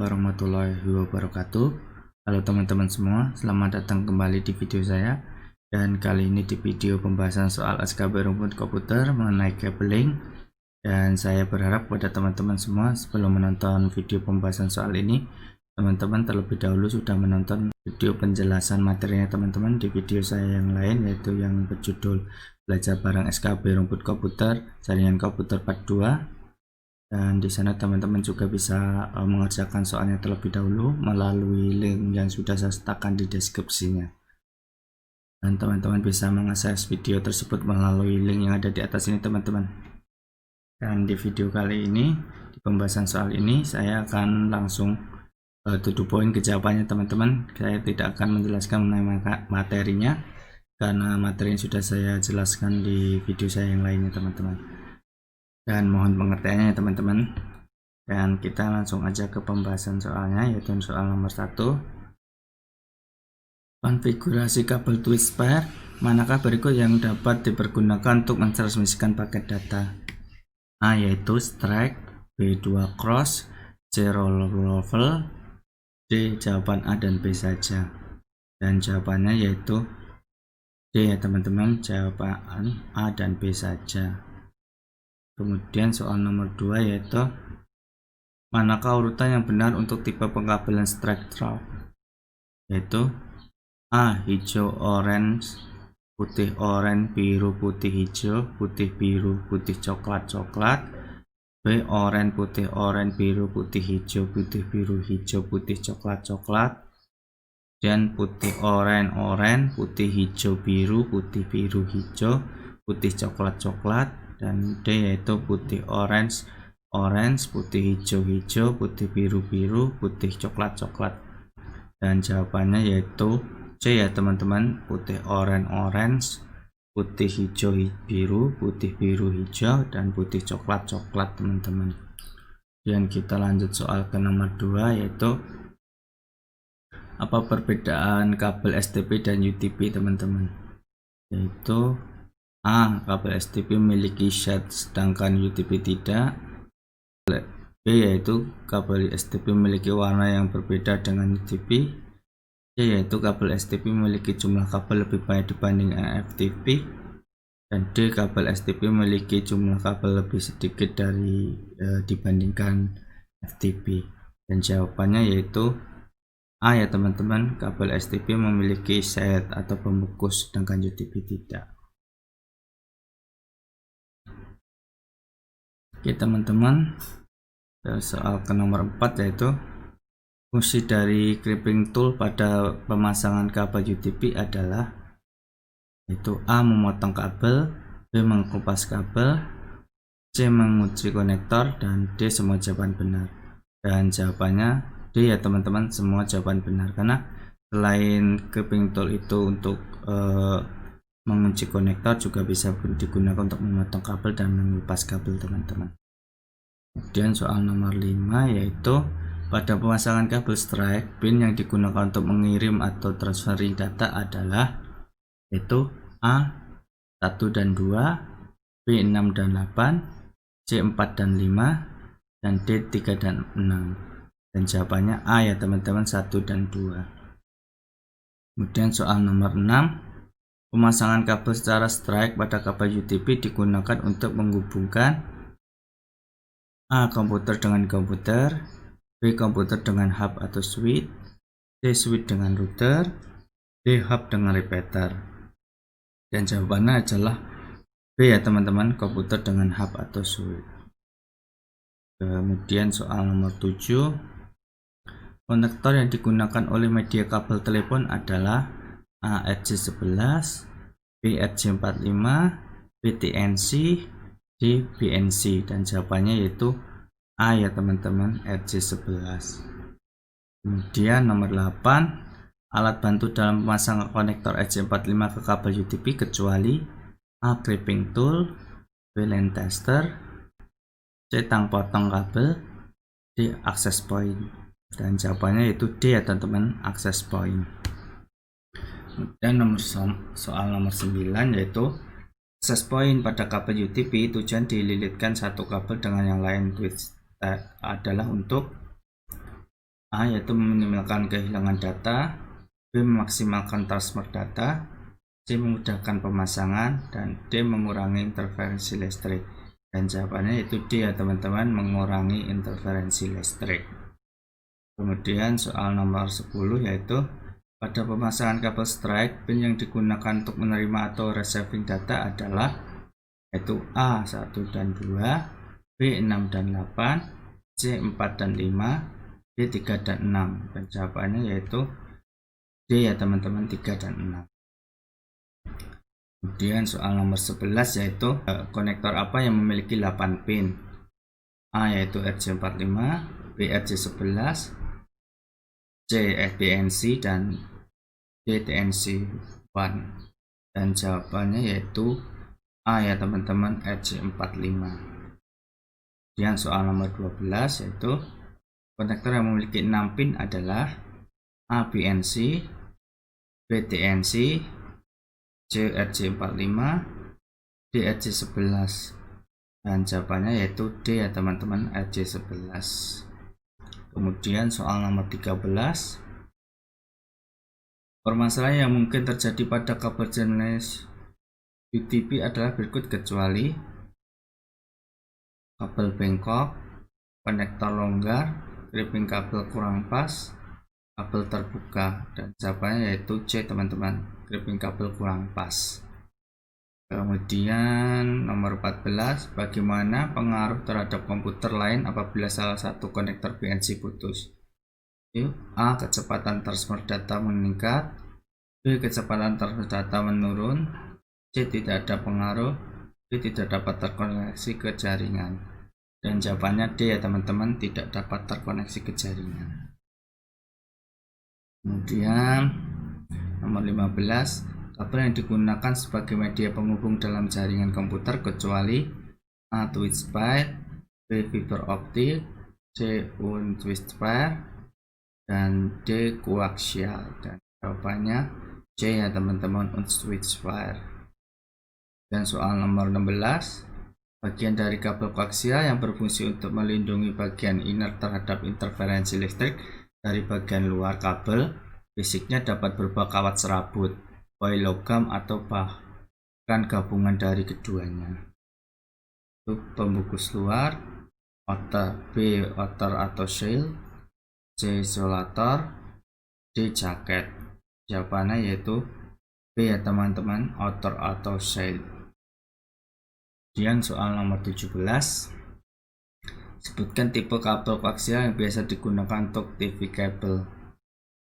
warahmatullahi wabarakatuh. Halo teman-teman semua, selamat datang kembali di video saya. Dan kali ini di video pembahasan soal SKB rumput komputer mengenai cabling. Dan saya berharap pada teman-teman semua sebelum menonton video pembahasan soal ini, teman-teman terlebih dahulu sudah menonton video penjelasan materinya teman-teman di video saya yang lain, yaitu yang berjudul Belajar Bareng SKB Rumput Komputer Jaringan Komputer Part 2. Dan di sana teman-teman juga bisa mengerjakan soalnya terlebih dahulu melalui link yang sudah saya sertakan di deskripsinya. Dan teman-teman bisa mengakses video tersebut melalui link yang ada di atas ini teman-teman. Dan di video kali ini, di pembahasan soal ini, saya akan langsung to the point ke jawabannya teman-teman. Saya tidak akan menjelaskan mengenai materinya, karena materi yang sudah saya jelaskan di video saya yang lainnya teman-teman. Dan mohon pengertiannya ya teman-teman. Dan kita langsung aja ke pembahasan soalnya, yaitu soal nomor 1. Konfigurasi kabel twist pair. Manakah berikut yang dapat dipergunakan untuk mentransmisikan paket data? A. Yaitu strike, B. 2 cross, C. roll level, D. Jawaban A dan B saja. Dan jawabannya yaitu D ya teman-teman, jawaban A dan B saja. Kemudian soal nomor 2 yaitu manakah urutan yang benar untuk tipe pengkabelan strike through? Yaitu A. Hijau orange, putih orange, biru putih hijau, putih biru putih coklat coklat. B. Orange putih orange, biru putih hijau, putih biru hijau, putih coklat coklat. Dan putih orange orange, putih hijau biru, putih biru hijau, putih coklat coklat. Dan D yaitu putih orange orange, putih hijau hijau, putih biru biru, putih coklat coklat. Dan jawabannya yaitu C ya teman-teman, putih orange orange, putih hijau biru, putih biru hijau, dan putih coklat coklat teman-teman. Dan kita lanjut soal ke nomor 2 yaitu apa perbedaan kabel STP dan UTP teman-teman? Yaitu A. Kabel STP memiliki shade sedangkan UTP tidak. B. Yaitu kabel STP memiliki warna yang berbeda dengan UTP. C. Yaitu kabel STP memiliki jumlah kabel lebih banyak dibanding FTP. Dan D. Kabel STP memiliki jumlah kabel lebih sedikit dibandingkan FTP. Dan jawabannya yaitu A ya teman-teman, kabel STP memiliki shade atau pembungkus sedangkan UTP tidak. Oke teman-teman, soal ke nomor 4 yaitu fungsi dari crimping tool pada pemasangan kabel UTP adalah yaitu A. Memotong kabel, B. Mengupas kabel, C. Mengunci konektor, dan D. Semua jawaban benar. Dan jawabannya D ya teman-teman, semua jawaban benar, karena selain crimping tool itu untuk mengunci konektor juga bisa digunakan untuk memotong kabel dan mengupas kabel teman-teman. Kemudian soal nomor 5 yaitu pada pemasangan kabel strike, pin yang digunakan untuk mengirim atau transferring data adalah yaitu A. 1 dan 2, B. 6 dan 8, C. 4 dan 5, dan D. 3 dan 6. Dan jawabannya A ya teman-teman, 1 dan 2. Kemudian soal nomor 6, pemasangan kabel secara strike pada kabel UTP digunakan untuk menghubungkan A. Komputer dengan komputer, B. Komputer dengan hub atau switch, C. Switch dengan router, D. Hub dengan repeater. Dan jawabannya adalah B ya teman-teman, komputer dengan hub atau switch. Kemudian soal nomor 7, konektor yang digunakan oleh media kabel telepon adalah A. RJ11, B. RJ45, B. TNC, D. BNC. Dan jawabannya yaitu A ya teman-teman, RJ11. Kemudian nomor 8, alat bantu dalam pemasangan konektor RJ45 ke kabel UTP kecuali A. Crimping tool, B. line tester, C. tang potong kabel, D. access point. Dan jawabannya yaitu D ya teman-teman, access point. Kemudian soal nomor 9 yaitu access point pada kabel UTP tujuan dililitkan satu kabel dengan yang lain adalah untuk A yaitu meminimalkan kehilangan data, B memaksimalkan transfer data, C memudahkan pemasangan, dan D mengurangi interferensi listrik. Dan jawabannya yaitu D ya teman-teman, mengurangi interferensi listrik. Kemudian soal nomor 10 yaitu pada pemasangan kabel strike, pin yang digunakan untuk menerima atau receiving data adalah yaitu A 1 dan 2, B 6 dan 8, C 4 dan 5, D 3 dan 6. Dan jawabannya yaitu D ya teman-teman, 3 dan 6. Kemudian soal nomor 11 yaitu konektor apa yang memiliki 8 pin? A yaitu RJ45, B RJ11, C FBNC, dan D TNC1. Dan jawabannya yaitu A ya teman-teman, RJ45. Kemudian soal nomor 12 yaitu konektor yang memiliki 6 pin adalah A BNC, B TNC, C RJ45, D RJ11. Dan jawabannya yaitu D ya teman-teman, RJ11. Kemudian soal nomor 13, permasalahan yang mungkin terjadi pada kabel jenis UTP adalah berikut kecuali kabel bengkok, konektor longgar, clipping kabel kurang pas, kabel terbuka. Dan jawabannya yaitu C teman-teman, clipping kabel kurang pas. Kemudian nomor 14, bagaimana pengaruh terhadap komputer lain apabila salah satu konektor BNC putus? A. Kecepatan transfer data meningkat, B. Kecepatan transfer data menurun, C. Tidak ada pengaruh, D. Tidak dapat terkoneksi ke jaringan. Dan jawabannya D ya teman-teman, tidak dapat terkoneksi ke jaringan. Kemudian nomor 15, kabel yang digunakan sebagai media penghubung dalam jaringan komputer kecuali A. Twist pipe, B. Fiber optik, C. Untwist wire, dan D. Coaxial. Dan jawabannya C ya teman-teman, Untwist wire. Dan soal nomor 16, bagian dari kabel koaksial yang berfungsi untuk melindungi bagian inner terhadap interferensi listrik dari bagian luar kabel fisiknya dapat berupa kawat serabut, foil logam, atau bahkan gabungan dari keduanya. Itu pembungkus luar, outer, B outer atau shell, C isolator, D jaket. Jawabannya yaitu B ya teman-teman, outer atau shell. Kemudian soal nomor 17, sebutkan tipe kabel koaksial yang biasa digunakan untuk TV kabel.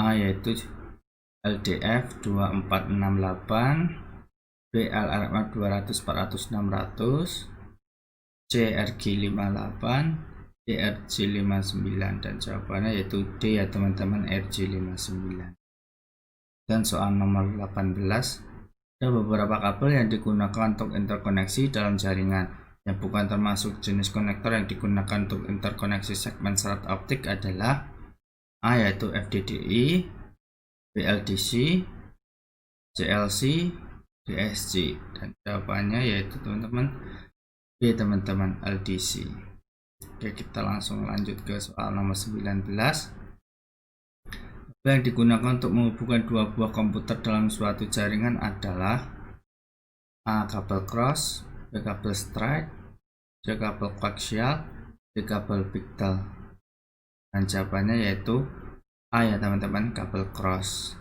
A yaitu LDF 2468, B LRMA 200/400/600, C RG58, D RG59. Dan jawabannya yaitu D ya teman-teman, RG59. Dan soal nomor 18, ada beberapa kabel yang digunakan untuk interkoneksi dalam jaringan yang bukan termasuk jenis konektor yang digunakan untuk interkoneksi segmen serat optik adalah A yaitu FDDI, BLDC, CLC, DSC. Dan jawabannya yaitu teman-teman B teman-teman, LDC. Oke, kita langsung lanjut ke soal nomor 19. Yang digunakan untuk menghubungkan dua buah komputer dalam suatu jaringan adalah A. Kabel cross, B. Kabel strike, C. Kabel koaksial, D. Kabel pigtail. Dan jawabannya yaitu A ya teman-teman, kabel cross.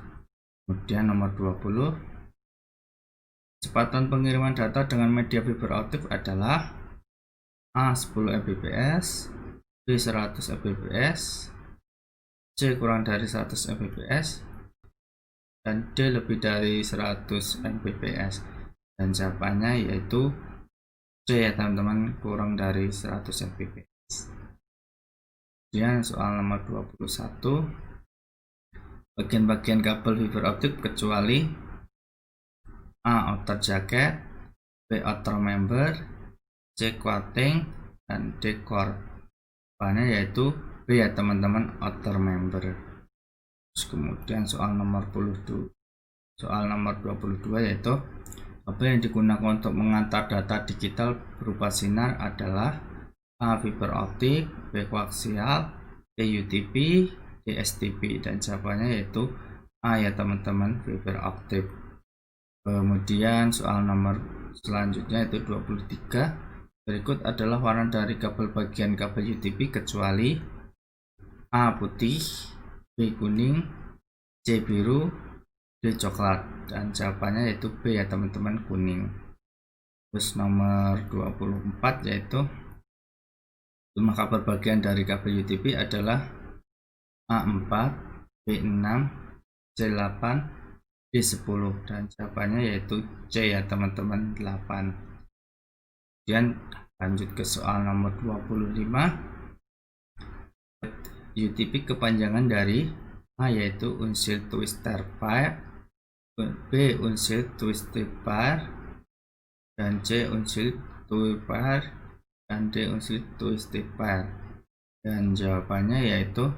Kemudian nomor 20, kecepatan pengiriman data dengan media fiber optik adalah A. 10 Mbps, B. 100 Mbps, C. kurang dari 100 Mbps, dan D. lebih dari 100 Mbps. Dan jawabannya yaitu C ya teman-teman, kurang dari 100 Mbps. Kemudian soal nomor 21, bagian-bagian kabel fiber optik kecuali A. outer jacket, B. outer member, C. coating, dan D. core. Jawabannya yaitu B ya teman-teman, outer member. Terus kemudian soal nomor 22 yaitu kabel yang digunakan untuk mengantar data digital berupa sinar adalah A. fiber optik, B. koaksial, C. UTP, D. D STP, dan jawabannya yaitu A ya teman-teman, fiber optik. Kemudian soal nomor selanjutnya itu 23. Berikut adalah warna dari kabel bagian kabel UTP kecuali A putih, B kuning, C biru, D coklat, dan jawabannya yaitu B ya teman-teman, kuning. Terus nomor 24 yaitu jumlah kabel bagian dari kabel UTP adalah A4, B6, C8, D10, dan jawabannya yaitu C ya teman-teman, 8. Kemudian lanjut ke soal nomor 25. UTP kepanjangan dari A yaitu unsealed twisted pair, B unsealed twisted pair, dan C unsealed twisted pair, dan D unsealed twisted pair, dan jawabannya yaitu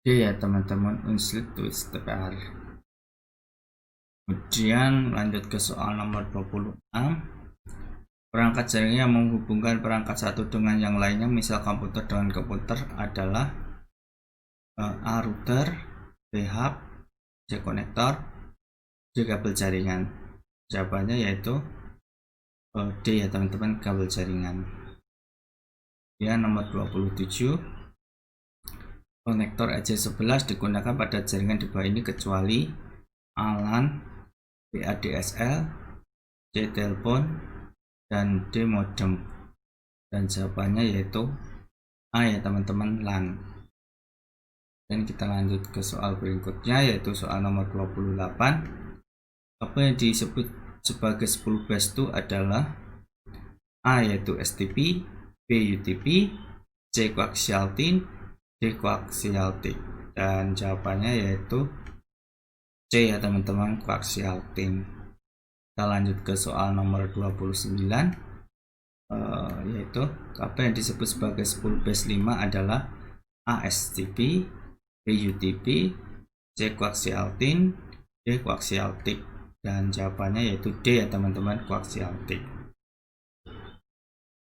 D ya teman-teman, unsealed twisted pair. Kemudian lanjut ke soal nomor 26. Perangkat jaringan yang menghubungkan perangkat satu dengan yang lainnya, misal komputer dengan komputer, adalah A router, B hub, C konektor, D kabel jaringan. Jawabannya yaitu D ya teman-teman, kabel jaringan. Ya, nomor 27. Konektor EC11 digunakan pada jaringan di bawah ini kecuali A LAN, B ADSL, C telepon, dan D modem, dan jawabannya yaitu A ya teman-teman, LAN. Dan kita lanjut ke soal berikutnya yaitu soal nomor 28. Apa yang disebut sebagai 10 base itu adalah A yaitu STP, B UTP, C coaxial tin, D coaxial tin, dan jawabannya yaitu C ya teman-teman, coaxial tin. Kita lanjut ke soal nomor 29 yaitu apa yang disebut sebagai 10 base 5 adalah A STP, B UTP, C coaxial tin, D coaxial TIC, dan jawabannya yaitu D ya teman-teman, coaxial TIC.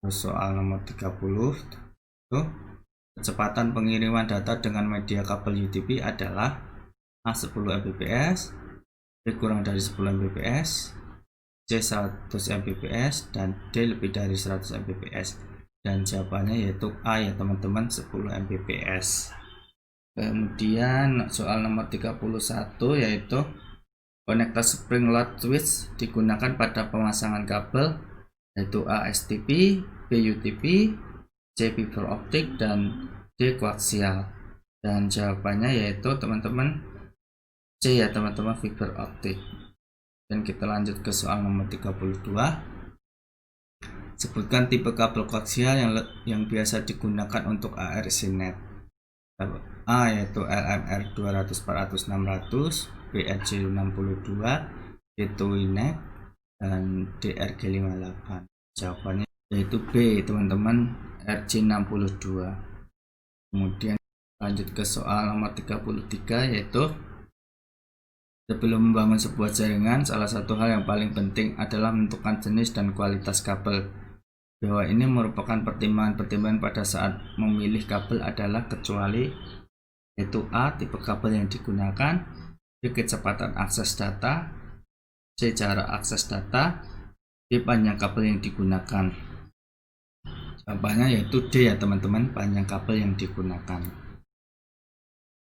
Soal nomor 30 itu kecepatan pengiriman data dengan media kabel UTP adalah A 10 Mbps, B kurang dari 10 Mbps, C 100 Mbps, dan D lebih dari 100 Mbps, dan jawabannya yaitu A ya teman-teman, 10 Mbps. Kemudian soal nomor 31 yaitu konektor spring load switch digunakan pada pemasangan kabel yaitu A STP, B UTP, C fiber optik, dan D coaxial, dan jawabannya yaitu teman-teman C ya teman-teman, fiber optik. Dan kita lanjut ke soal nomor 32. Sebutkan tipe kabel koaksial yang biasa digunakan untuk ARC net. A yaitu LMR 200 400 600, B RJ62, D Twinet, dan D RG58. Jawabannya yaitu B teman-teman, RJ62. Kemudian lanjut ke soal nomor 33 yaitu sebelum membangun sebuah jaringan, salah satu hal yang paling penting adalah menentukan jenis dan kualitas kabel. Bahwa ini merupakan pertimbangan pada saat memilih kabel adalah kecuali yaitu A tipe kabel yang digunakan, B kecepatan akses data, C jarak akses data, D panjang kabel yang digunakan. Jawabannya yaitu D ya teman-teman, panjang kabel yang digunakan.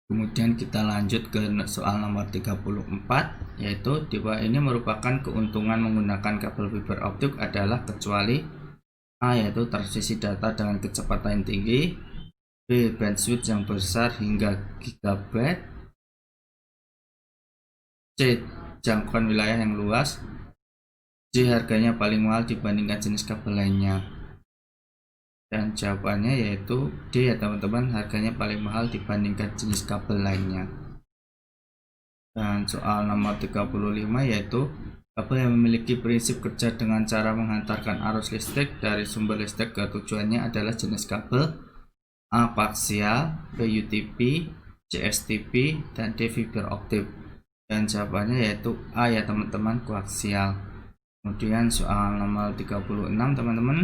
Kemudian kita lanjut ke soal nomor 34 yaitu di bawah ini merupakan keuntungan menggunakan kabel fiber optik adalah kecuali A yaitu transmisi data dengan kecepatan yang tinggi, B bandwidth yang besar hingga gigabyte, C jangkauan wilayah yang luas, D harganya paling mahal dibandingkan jenis kabel lainnya, dan jawabannya yaitu D ya teman-teman, harganya paling mahal dibandingkan jenis kabel lainnya. Dan soal nomor 35 yaitu kabel yang memiliki prinsip kerja dengan cara menghantarkan arus listrik dari sumber listrik ke tujuannya adalah jenis kabel A koaksial, B UTP, C STP, dan D fiber optik, dan jawabannya yaitu A ya teman-teman, koaksial. Kemudian soal nomor 36 teman-teman,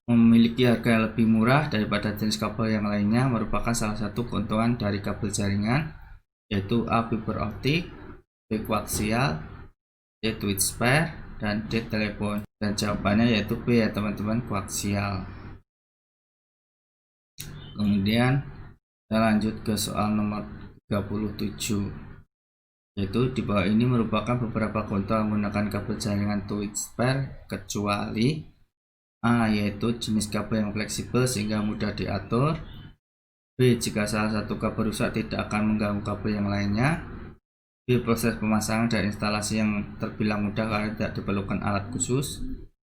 memiliki harga yang lebih murah daripada jenis kabel yang lainnya merupakan salah satu keuntungan dari kabel jaringan, yaitu A. Fiber optik, B. koaksial, C. twist pair, dan D. telepon. Dan jawabannya yaitu B ya teman-teman, koaksial. Kemudian kita lanjut ke soal nomor 37, yaitu di bawah ini merupakan beberapa keuntungan menggunakan kabel jaringan twist pair kecuali A. Yaitu jenis kabel yang fleksibel sehingga mudah diatur. B. Jika salah satu kabel rusak tidak akan mengganggu kabel yang lainnya. B. Proses pemasangan dan instalasi yang terbilang mudah karena tidak diperlukan alat khusus.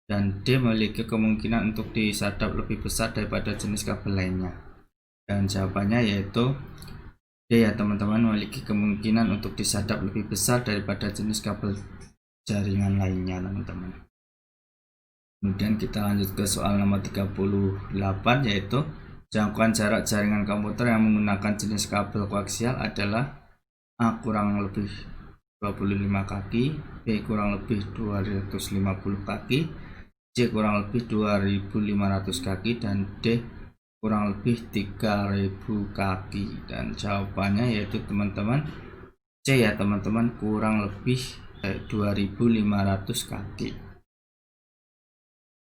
Dan D. Memiliki kemungkinan untuk disadap lebih besar daripada jenis kabel lainnya. Dan jawabannya yaitu D ya teman-teman, memiliki kemungkinan untuk disadap lebih besar daripada jenis kabel jaringan lainnya teman-teman. Kemudian kita lanjut ke soal nomor 38, yaitu jangkauan jarak jaringan komputer yang menggunakan jenis kabel koaksial adalah A. kurang lebih 25 kaki, B. kurang lebih 250 kaki, C. kurang lebih 2500 kaki, dan D. kurang lebih 3000 kaki. Dan jawabannya yaitu teman-teman C ya teman-teman, kurang lebih 2500 kaki.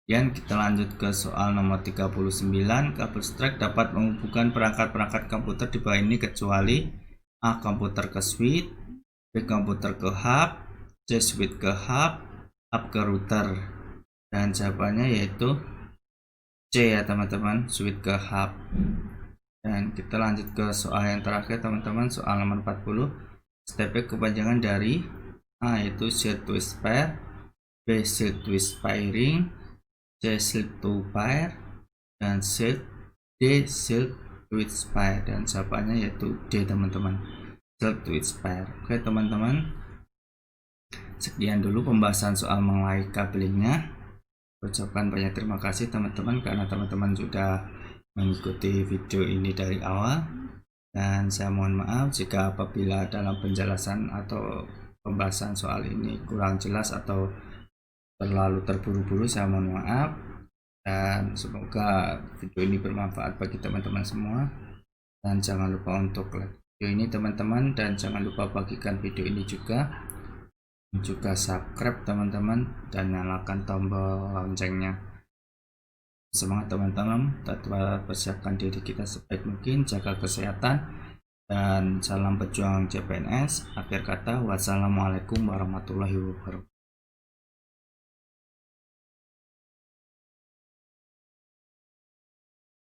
Kemudian kita lanjut ke soal nomor 39. Kabel strike dapat menghubungkan perangkat-perangkat komputer di bawah ini kecuali A. komputer ke switch, B. komputer ke hub, C. switch ke hub ke router. Dan jawabannya yaitu C ya teman-teman, switch ke hub. Dan kita lanjut ke soal yang terakhir teman-teman, soal nomor 40. Step kepanjangan dari A yaitu shield twist pair, B. shield twist pairing, C. shield to pair, dan D. shield twist pair. Dan jawabannya yaitu D teman-teman, shield twist pair. Oke teman-teman, sekian dulu pembahasan soal mengenai couplingnya. Ucapkan banyak terima kasih teman-teman karena teman-teman sudah mengikuti video ini dari awal, dan saya mohon maaf jika apabila dalam penjelasan atau pembahasan soal ini kurang jelas atau terlalu terburu-buru. Saya mohon maaf, dan semoga video ini bermanfaat bagi teman-teman semua. Dan jangan lupa untuk like video ini teman-teman, dan jangan lupa bagikan video ini juga subscribe teman-teman, dan nyalakan tombol loncengnya. Semangat teman-teman, tetap persiapkan diri kita sebaik mungkin, jaga kesehatan, dan salam pejuang CPNS. Akhir kata, wassalamualaikum warahmatullahi wabarakatuh.